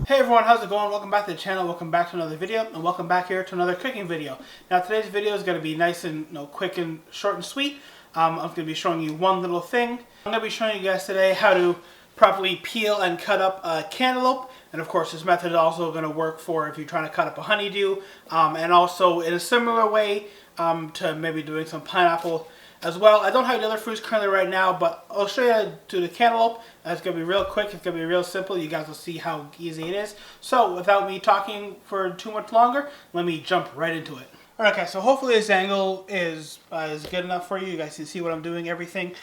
Hey everyone, how's it going? Welcome back to the channel, welcome back to another video, and welcome back here to another cooking video. Now today's video is going to be nice and quick and short and sweet. I'm going to be showing you one little thing. I'm going to be showing you guys today how to properly peel and cut up a cantaloupe. And of course this method is also going to work for if you're trying to cut up a honeydew. And also in a similar way to maybe doing some pineapple as well. I don't have the other fruits currently right now, but I'll show you how to do the cantaloupe. It's going to be real quick. It's going to be real simple. You guys will see how easy it is. So without me talking for too much longer, let me jump right into it. Alright guys, so hopefully this angle is good enough for you. You guys can see what I'm doing, everything.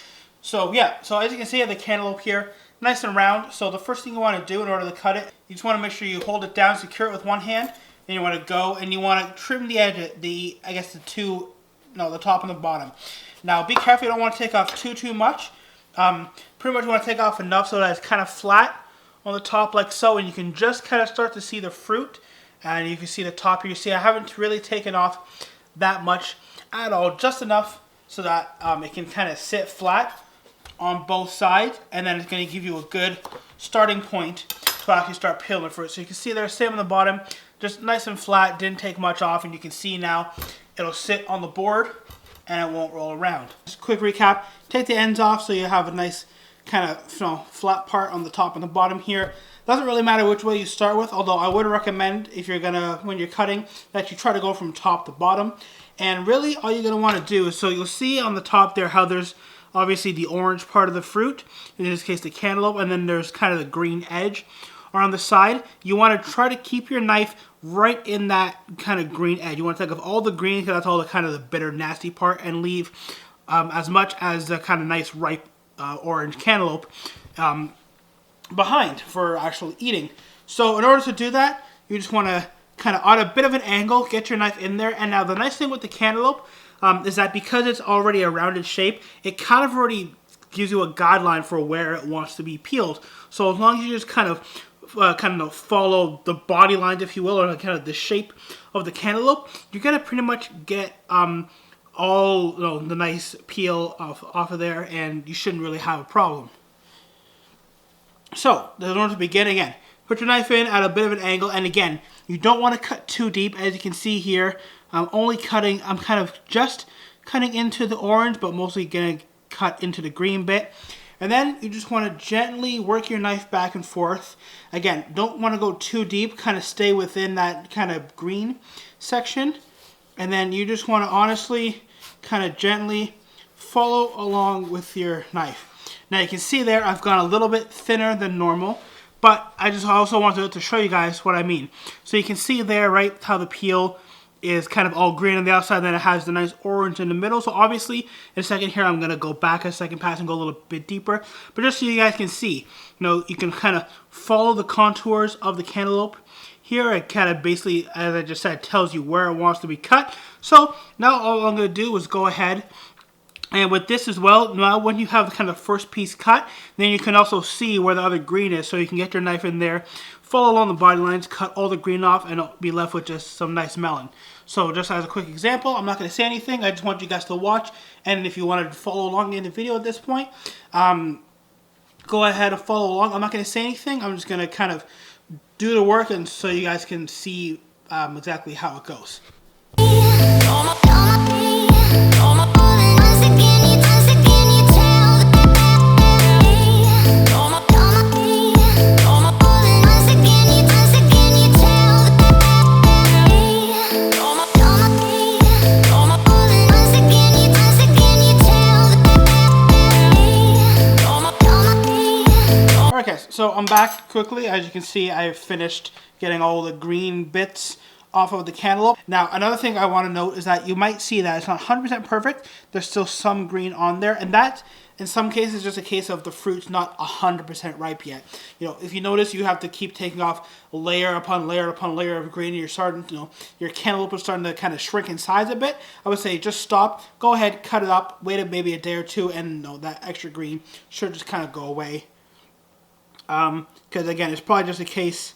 So yeah, so as you can see I have the cantaloupe here, nice and round. So the first thing you want to do in order to cut it, you just want to make sure you hold it down, secure it with one hand. Then you want to go and you want to trim the edge, the top and the bottom. Now be careful, you don't want to take off too much. Pretty much you want to take off enough so that it's kind of flat on the top like so, and you can just kind of start to see the fruit. And you can see the top here. You see I haven't really taken off that much at all, just enough so that it can kind of sit flat on both sides, and then it's going to give you a good starting point to actually start peeling the fruit. So you can see there, same on the bottom, just nice and flat, didn't take much off, and you can see now it'll sit on the board and it won't roll around. Just a quick recap, take the ends off so you have a nice kind of flat part on the top and the bottom here. Doesn't really matter which way you start with, although I would recommend if you're gonna, when you're cutting, that you try to go from top to bottom. And really all you're gonna want to do is, so you'll see on the top there how there's obviously the orange part of the fruit, in this case the cantaloupe, and then there's kind of the green edge on the side. You want to try to keep your knife right in that kind of green edge. You want to take off all the green, because that's all the kind of the bitter, nasty part, and leave as much as the kind of nice ripe orange cantaloupe behind for actual eating. So in order to do that, you just want to kind of on a bit of an angle get your knife in there. And now the nice thing with the cantaloupe is that because it's already a rounded shape, it kind of already gives you a guideline for where it wants to be peeled. So as long as you just kind of follow the body lines, if you will, or kind of the shape of the cantaloupe, you're gonna pretty much get all the nice peel off of there, and you shouldn't really have a problem. So in order to begin, again, put your knife in at a bit of an angle, and again, you don't want to cut too deep. As you can see here, I'm kind of just cutting into the orange, but mostly gonna cut into the green bit. And then you just want to gently work your knife back and forth. Again, don't want to go too deep, kind of stay within that kind of green section. And then you just want to honestly kind of gently follow along with your knife. Now you can see there I've gone a little bit thinner than normal, but I also wanted to show you guys what I mean. So you can see there, right, how the peel is kind of all green on the outside, then it has the nice orange in the middle. So obviously in a second here I'm going to go back a second pass and go a little bit deeper, but just so you guys can see, you can kind of follow the contours of the cantaloupe. Here it kind of basically, as I just said, tells you where it wants to be cut. So now all I'm going to do is go ahead, and with this as well, now when you have kind of the first piece cut, then you can also see where the other green is, so you can get your knife in there, follow along the body lines, cut all the green off, and it'll be left with just some nice melon. So just as a quick example, I'm not going to say anything, I just want you guys to watch, and if you wanted to follow along in the video at this point, go ahead and follow along. I'm not going to say anything, I'm just going to kind of do the work, and so you guys can see exactly how it goes. Okay, so I'm back quickly. As you can see, I've finished getting all the green bits off of the cantaloupe. Now, another thing I want to note is that you might see that it's not 100% perfect. There's still some green on there, and that, in some cases, just a case of the fruit's not 100% ripe yet. If you notice, you have to keep taking off layer upon layer upon layer of green, and you're starting, your cantaloupe is starting to kind of shrink in size a bit. I would say just stop, go ahead, cut it up, wait maybe a day or two, and that extra green should just kind of go away. Because again, it's probably just a case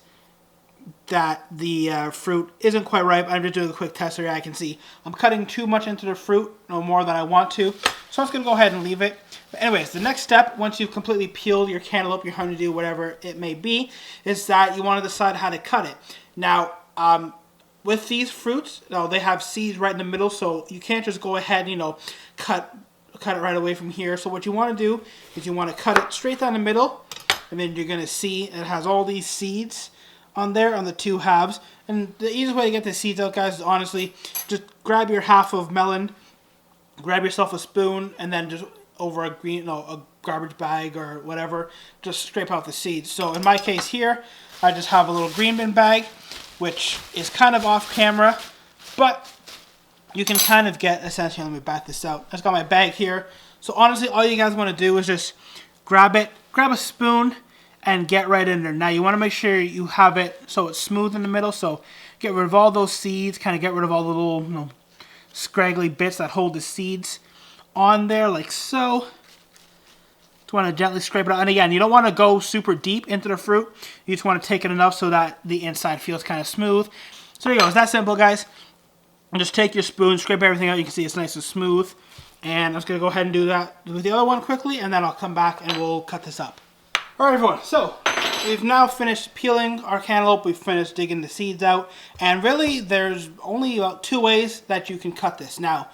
that the fruit isn't quite ripe. I'm just doing a quick test here. I can see I'm cutting too much into the fruit, no more than I want to. So I'm just going to go ahead and leave it. But anyways, the next step, once you've completely peeled your cantaloupe, your honeydew, whatever it may be, is that you want to decide how to cut it. Now, with these fruits, they have seeds right in the middle, so you can't just go ahead and, cut it right away from here. So what you want to do is you want to cut it straight down the middle, and then you're going to see it has all these seeds on there on the two halves. And the easiest way to get the seeds out, guys, is honestly just grab your half of melon, grab yourself a spoon, and then just over a a garbage bag or whatever, just scrape out the seeds. So in my case here, I just have a little green bin bag, which is kind of off camera, but you can kind of get, essentially, let me back this out. I've got my bag here. So honestly, all you guys want to do is just grab it, grab a spoon, and get right in there. Now you want to make sure you have it so it's smooth in the middle. So get rid of all those seeds, kind of get rid of all the little, scraggly bits that hold the seeds on there, like so. Just want to gently scrape it out. And again, you don't want to go super deep into the fruit. You just want to take it enough so that the inside feels kind of smooth. So there you go. It's that simple, guys. And just take your spoon, scrape everything out. You can see it's nice and smooth. And I'm just going to go ahead and do that with the other one quickly, and then I'll come back and we'll cut this up. Alright everyone, so we've now finished peeling our cantaloupe, we've finished digging the seeds out, and really there's only about 2 ways that you can cut this. Now,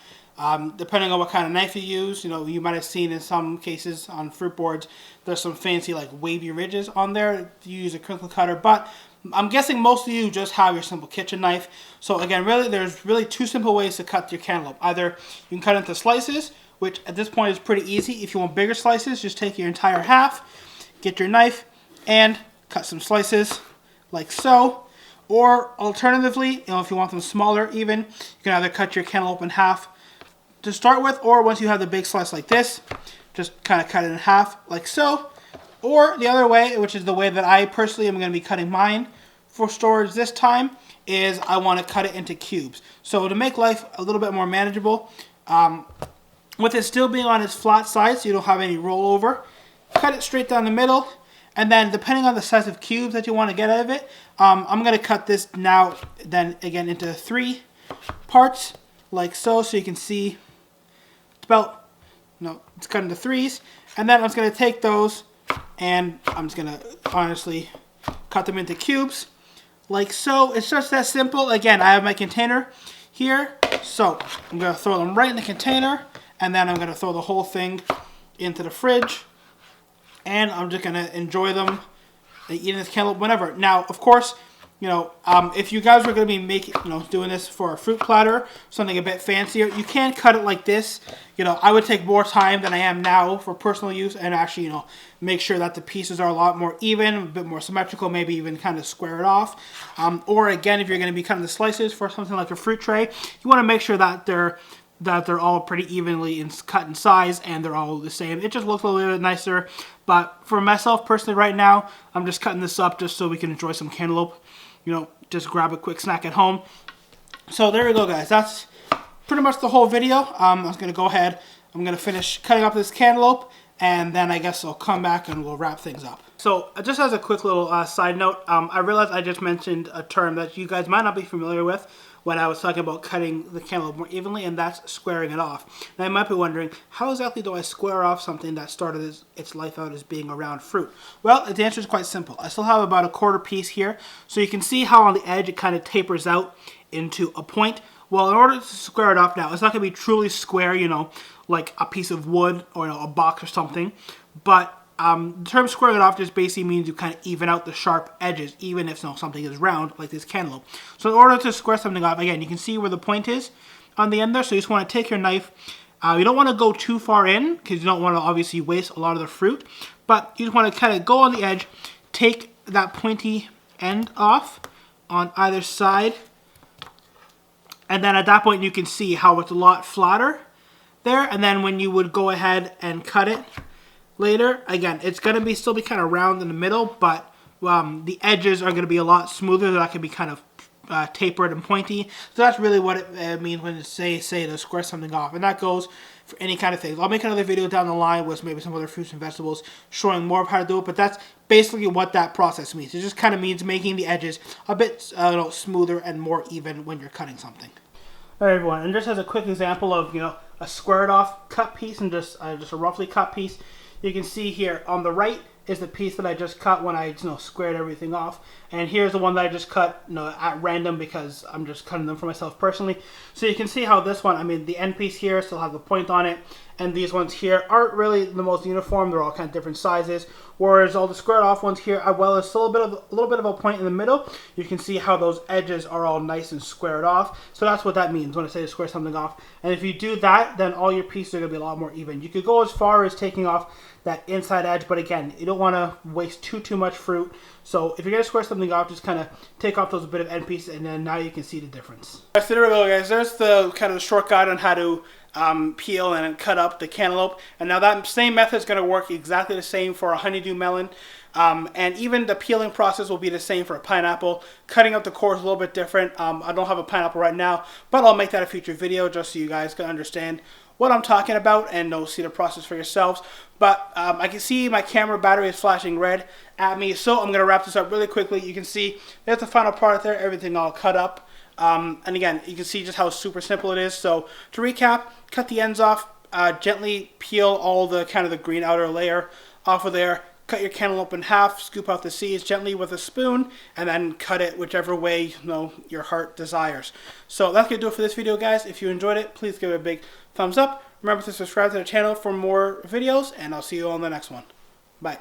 depending on what kind of knife you use, you might have seen in some cases on fruit boards, there's some fancy like wavy ridges on there. You use a crinkle cutter, but I'm guessing most of you just have your simple kitchen knife. So again, really, there's really 2 simple ways to cut your cantaloupe. Either you can cut into slices, which at this point is pretty easy. If you want bigger slices, just take your entire half, get your knife, and cut some slices like so. Or alternatively, if you want them smaller even, you can either cut your cantaloupe in half to start with, or once you have the big slice like this, just kind of cut it in half like so. Or the other way, which is the way that I personally am going to be cutting mine for storage this time, is I want to cut it into cubes. So to make life a little bit more manageable, with it still being on its flat side so you don't have any rollover, cut it straight down the middle, and then depending on the size of cubes that you want to get out of it, I'm going to cut this now then again into 3 parts like so, so you can see it's about, it's cut into 3s, and then I'm just going to take those and I'm just going to honestly cut them into cubes like so. It's just that simple. Again, I have my container here, so I'm going to throw them right in the container, and then I'm going to throw the whole thing into the fridge. And I'm just going to enjoy them, eating this cantaloupe whenever. Now, of course, if you guys were going to be making, doing this for a fruit platter, something a bit fancier, you can cut it like this. I would take more time than I am now for personal use and actually, make sure that the pieces are a lot more even, a bit more symmetrical, maybe even kind of square it off. Or again, if you're going to be cutting the slices for something like a fruit tray, you want to make sure that they're all pretty evenly cut in size and they're all the same. It just looks a little bit nicer. But for myself personally right now, I'm just cutting this up just so we can enjoy some cantaloupe. Just grab a quick snack at home. So there we go, guys. That's pretty much the whole video. I'm going to go ahead. I'm going to finish cutting up this cantaloupe, and then I guess I'll come back and we'll wrap things up. So just as a quick little side note, I realized I just mentioned a term that you guys might not be familiar with when I was talking about cutting the cantaloupe more evenly, and that's squaring it off. Now you might be wondering, how exactly do I square off something that started its life out as being a round fruit? Well, the answer is quite simple. I still have about a 1/4 piece here, so you can see how on the edge it kind of tapers out into a point. Well, in order to square it off now, it's not going to be truly square, like a piece of wood or a box or something, but the term squaring it off just basically means you kind of even out the sharp edges, even if something is round, like this cantaloupe. So in order to square something off, again, you can see where the point is on the end there, so you just want to take your knife. You don't want to go too far in, because you don't want to obviously waste a lot of the fruit, but you just want to kind of go on the edge, take that pointy end off on either side, and then at that point you can see how it's a lot flatter there, and then when you would go ahead and cut it later, again, it's going to still be kind of round in the middle, but the edges are going to be a lot smoother. That can be kind of tapered and pointy. So that's really what it means when it say to square something off, and that goes for any kind of thing. I'll make another video down the line with maybe some other fruits and vegetables showing more of how to do it, but that's basically what that process means. It just kind of means making the edges a bit smoother and more even when you're cutting something. All right, everyone, and just as a quick example of, a squared off cut piece and just a roughly cut piece, you can see here on the right is the piece that I just cut when I squared everything off, and here's the one that I just cut at random because I'm just cutting them for myself personally. So you can see how this one, I mean, the end piece here still has the point on it, and these ones here aren't really the most uniform. They're all kind of different sizes, whereas all the squared off ones here, well, it's still a little bit of a point in the middle. You can see how those edges are all nice and squared off. So that's what that means when I say to square something off. And if you do that, then all your pieces are going to be a lot more even. You could go as far as taking off that inside edge, but again, you don't want to waste too much fruit. So if you're going to square something off, just kind of take off those bit of end pieces, and then now you can see the difference. So there we go, guys. There's the kind of the short guide on how to peel and cut up the cantaloupe. And now that same method is going to work exactly the same for a honeydew melon. And even the peeling process will be the same for a pineapple. Cutting up the core is a little bit different. I don't have a pineapple right now, but I'll make that a future video just so you guys can understand what I'm talking about and see the process for yourselves. But I can see my camera battery is flashing red at me, so I'm going to wrap this up really quickly. You can see there's the final part there, everything all cut up. And again, you can see just how super simple it is. So to recap, cut the ends off, gently peel all the kind of the green outer layer off of there, cut your cantaloupe in half, scoop out the seeds gently with a spoon, and then cut it whichever way your heart desires. So that's going to do it for this video, guys. If you enjoyed it, please give it a big thumbs up. Remember to subscribe to the channel for more videos, and I'll see you all in the next one. Bye.